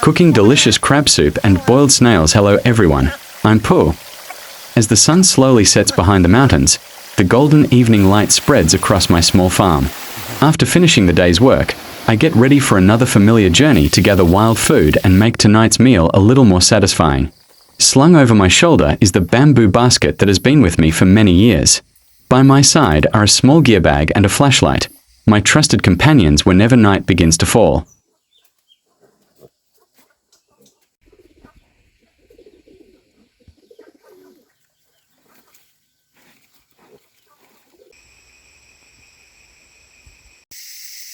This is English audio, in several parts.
cooking delicious crab soup and boiled snails. Hello everyone, I'm Pooh. As the sun slowly sets behind the mountains, the golden evening light spreads across my small farm. After finishing the day's work, I get ready for another familiar journey to gather wild food and make tonight's meal a little more satisfying. Slung over my shoulder is the bamboo basket that has been with me for many years. By my side are a small gear bag and a flashlight, my trusted companions whenever night begins to fall.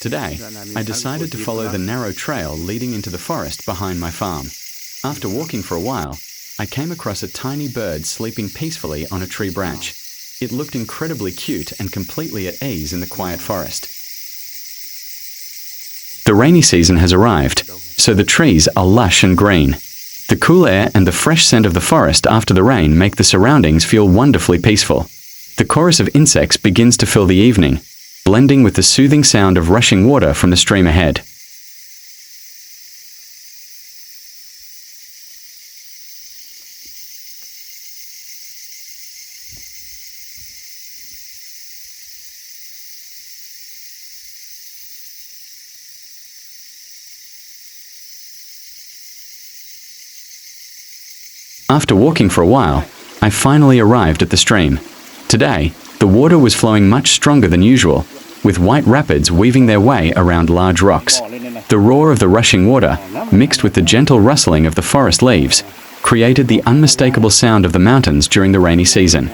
Today, I decided to follow the narrow trail leading into the forest behind my farm. After walking for a while, I came across a tiny bird sleeping peacefully on a tree branch. It looked incredibly cute and completely at ease in the quiet forest. The rainy season has arrived, so the trees are lush and green. The cool air and the fresh scent of the forest after the rain make the surroundings feel wonderfully peaceful. The chorus of insects begins to fill the evening, blending with the soothing sound of rushing water from the stream ahead. After walking for a while, I finally arrived at the stream. Today, the water was flowing much stronger than usual, with white rapids weaving their way around large rocks. The roar of the rushing water, mixed with the gentle rustling of the forest leaves, created the unmistakable sound of the mountains during the rainy season.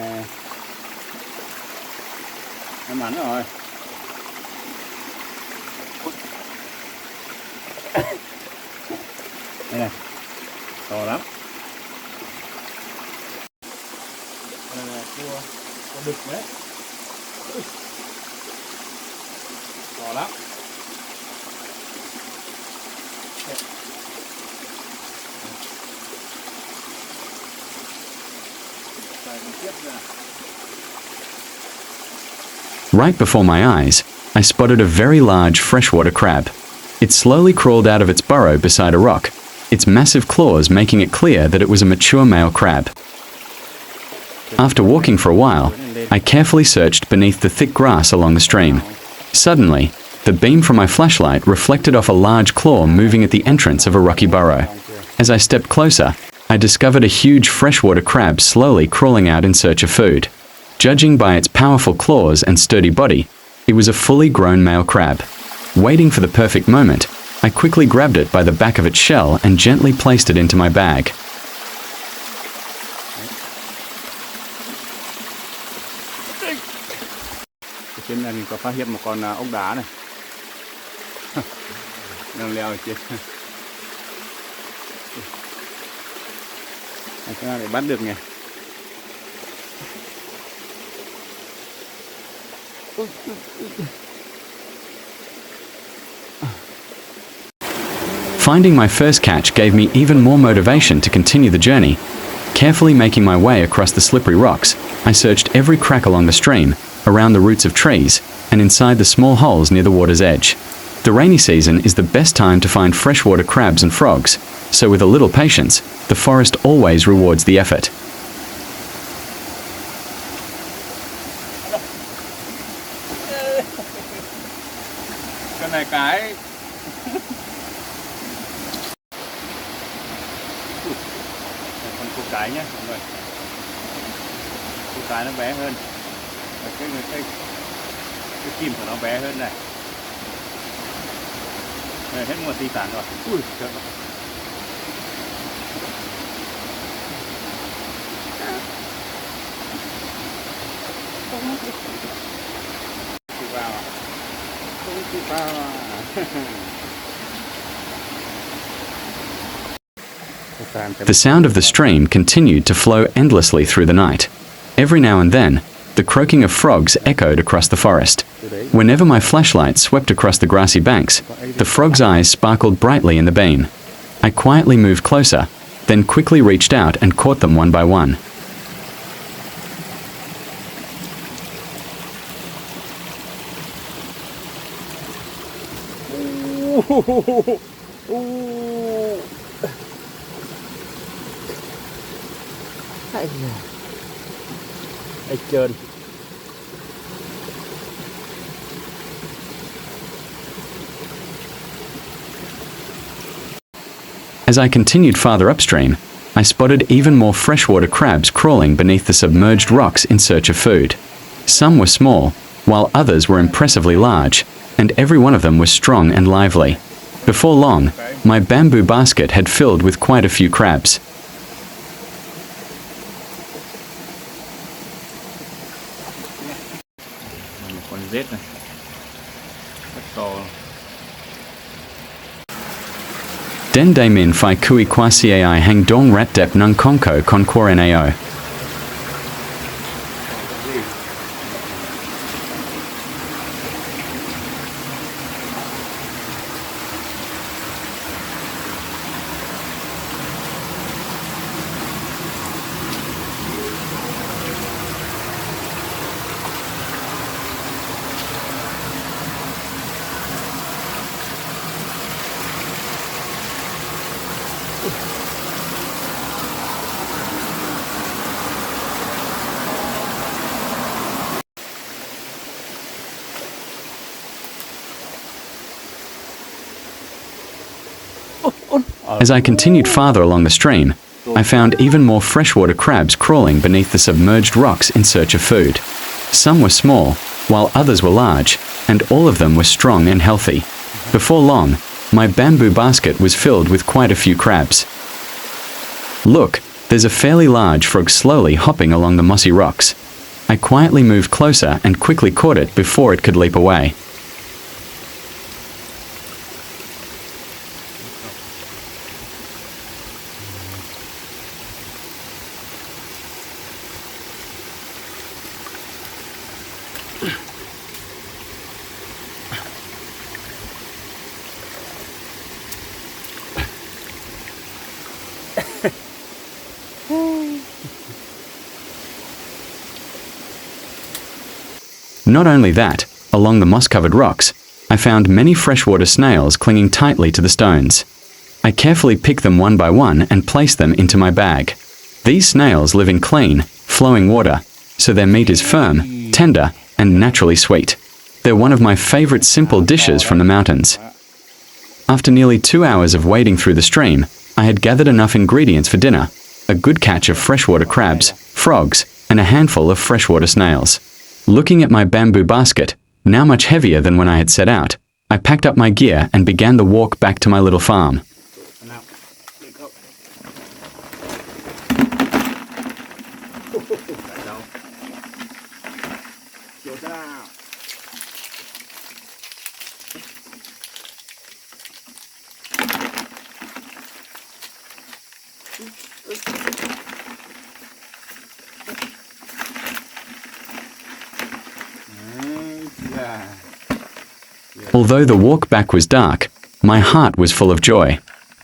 Right before my eyes, I spotted a very large freshwater crab. It slowly crawled out of its burrow beside a rock, its massive claws making it clear that it was a mature male crab. After walking for a while, I carefully searched beneath the thick grass along the stream. Suddenly, the beam from my flashlight reflected off a large claw moving at the entrance of a rocky burrow. As I stepped closer, I discovered a huge freshwater crab slowly crawling out in search of food. Judging by its powerful claws and sturdy body, it was a fully grown male crab. Waiting for the perfect moment, I quickly grabbed it by the back of its shell and gently placed it into my bag. Trên này mình có phát hiện một con ốc đá này. Đang leo ở trên. Cái nào để bắt được nhỉ? Finding my first catch gave me even more motivation to continue the journey. Carefully making my way across the slippery rocks, I searched every crack along the stream, around the roots of trees, and inside the small holes near the water's edge. The rainy season is the best time to find freshwater crabs and frogs, so with a little patience, the forest always rewards the effort. Con này cái con cua cái nhé mọi người. Cua cái nó bé hơn. Cái kim của nó bé hơn này. Đây, hết mùa thủy sản rồi. Ui trời ơi. The sound of the stream continued to flow endlessly through the night. Every now and then, the croaking of frogs echoed across the forest. Whenever my flashlight swept across the grassy banks, the frogs' eyes sparkled brightly in the beam. I quietly moved closer, then quickly reached out and caught them one by one. ไอ้เจิน As I continued farther upstream, I spotted even more freshwater crabs crawling beneath the submerged rocks in search of food. Some were small, while others were impressively large, and every one of them was strong and lively. Before long, my bamboo basket had filled with quite a few crabs. Một con rết này rất to. Den day min phi kui quasi ai hang dong rat dep nung konko con ao. As I continued farther along the stream, I found even more freshwater crabs crawling beneath the submerged rocks in search of food. Some were small, while others were large, and all of them were strong and healthy. Before long, my bamboo basket was filled with quite a few crabs. Look, there's a fairly large frog slowly hopping along the mossy rocks. I quietly moved closer and quickly caught it before it could leap away. Not only that, along the moss-covered rocks, I found many freshwater snails clinging tightly to the stones. I carefully picked them one by one and placed them into my bag. These snails live in clean, flowing water, so their meat is firm, tender, and naturally sweet. They're one of my favorite simple dishes from the mountains. After nearly 2 hours of wading through the stream, I had gathered enough ingredients for dinner: a good catch of freshwater crabs, frogs, and a handful of freshwater snails. Looking at my bamboo basket, now much heavier than when I had set out, I packed up my gear and began the walk back to my little farm. Although the walk back was dark, my heart was full of joy.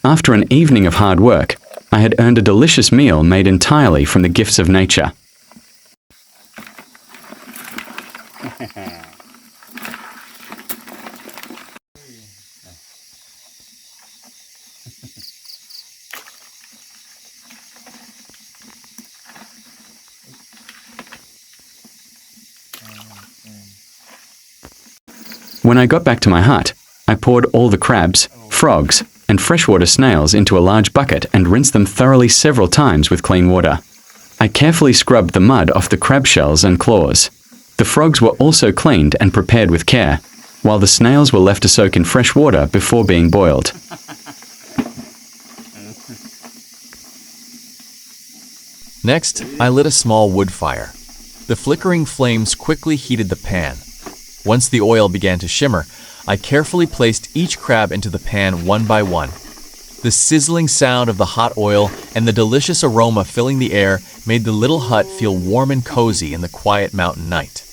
After an evening of hard work, I had earned a delicious meal made entirely from the gifts of nature. When I got back to my hut, I poured all the crabs, frogs, and freshwater snails into a large bucket and rinsed them thoroughly several times with clean water. I carefully scrubbed the mud off the crab shells and claws. The frogs were also cleaned and prepared with care, while the snails were left to soak in fresh water before being boiled. Next, I lit a small wood fire. The flickering flames quickly heated the pan. Once the oil began to shimmer, I carefully placed each crab into the pan one by one. The sizzling sound of the hot oil and the delicious aroma filling the air made the little hut feel warm and cozy in the quiet mountain night.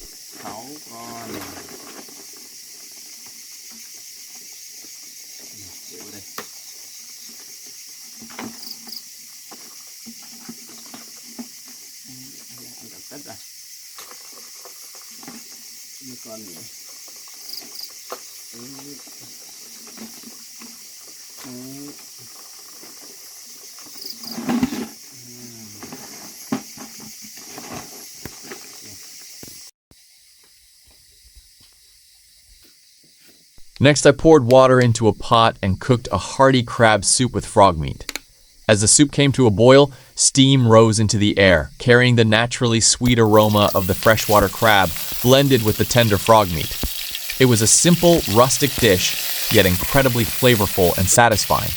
Next, I poured water into a pot and cooked a hearty crab soup with frog meat. As the soup came to a boil, steam rose into the air, carrying the naturally sweet aroma of the freshwater crab blended with the tender frog meat. It was a simple, rustic dish, yet incredibly flavorful and satisfying.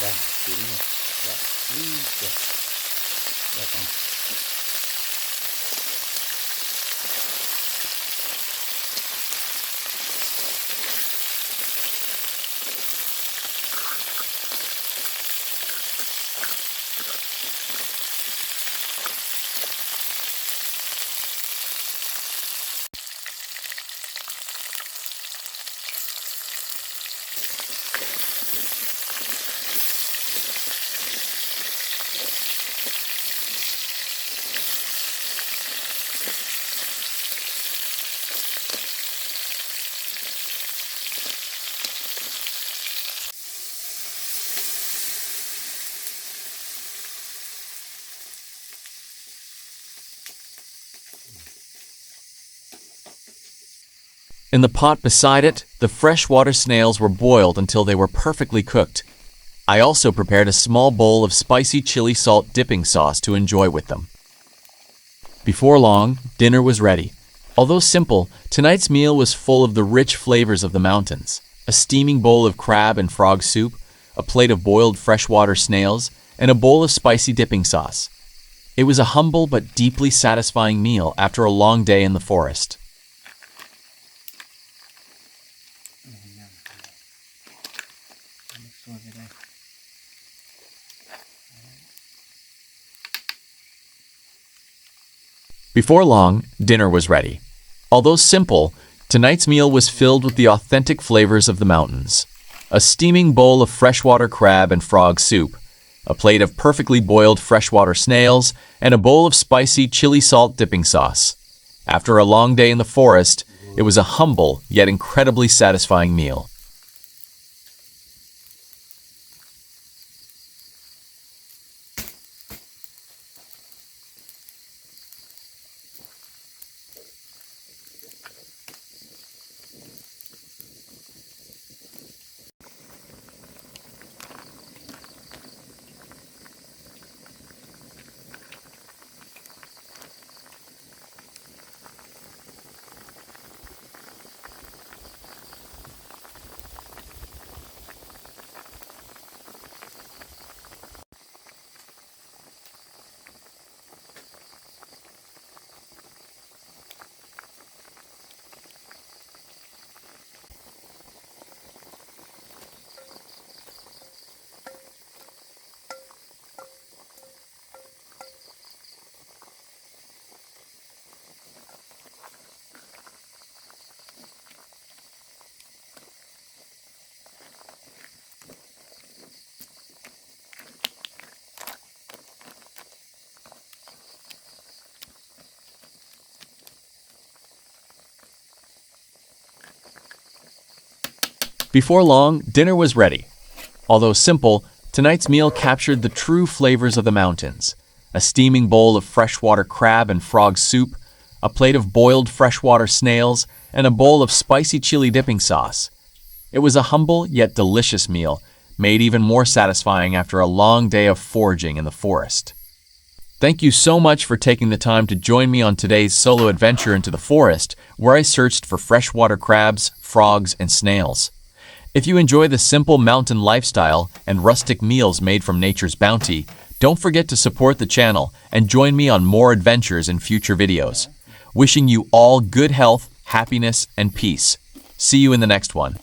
Vàng chín rồi. Dạ. Được. Được không? In the pot beside it, the freshwater snails were boiled until they were perfectly cooked. I also prepared a small bowl of spicy chili salt dipping sauce to enjoy with them. Before long, dinner was ready. Although simple, tonight's meal was full of the rich flavors of the mountains. A steaming bowl of crab and frog soup, a plate of boiled freshwater snails, and a bowl of spicy dipping sauce. It was a humble but deeply satisfying meal after a long day in the forest. Before long, dinner was ready. Although simple, tonight's meal was filled with the authentic flavors of the mountains. A steaming bowl of freshwater crab and frog soup, a plate of perfectly boiled freshwater snails, and a bowl of spicy chili salt dipping sauce. After a long day in the forest, it was a humble yet incredibly satisfying meal. Before long, dinner was ready. Although simple, tonight's meal captured the true flavors of the mountains. A steaming bowl of freshwater crab and frog soup, a plate of boiled freshwater snails, and a bowl of spicy chili dipping sauce. It was a humble yet delicious meal, made even more satisfying after a long day of foraging in the forest. Thank you so much for taking the time to join me on today's solo adventure into the forest, where I searched for freshwater crabs, frogs, and snails. If you enjoy the simple mountain lifestyle and rustic meals made from nature's bounty, Don't forget to support the channel and join me on more adventures in future videos. Wishing you all good health, happiness, and peace. See you in the next one.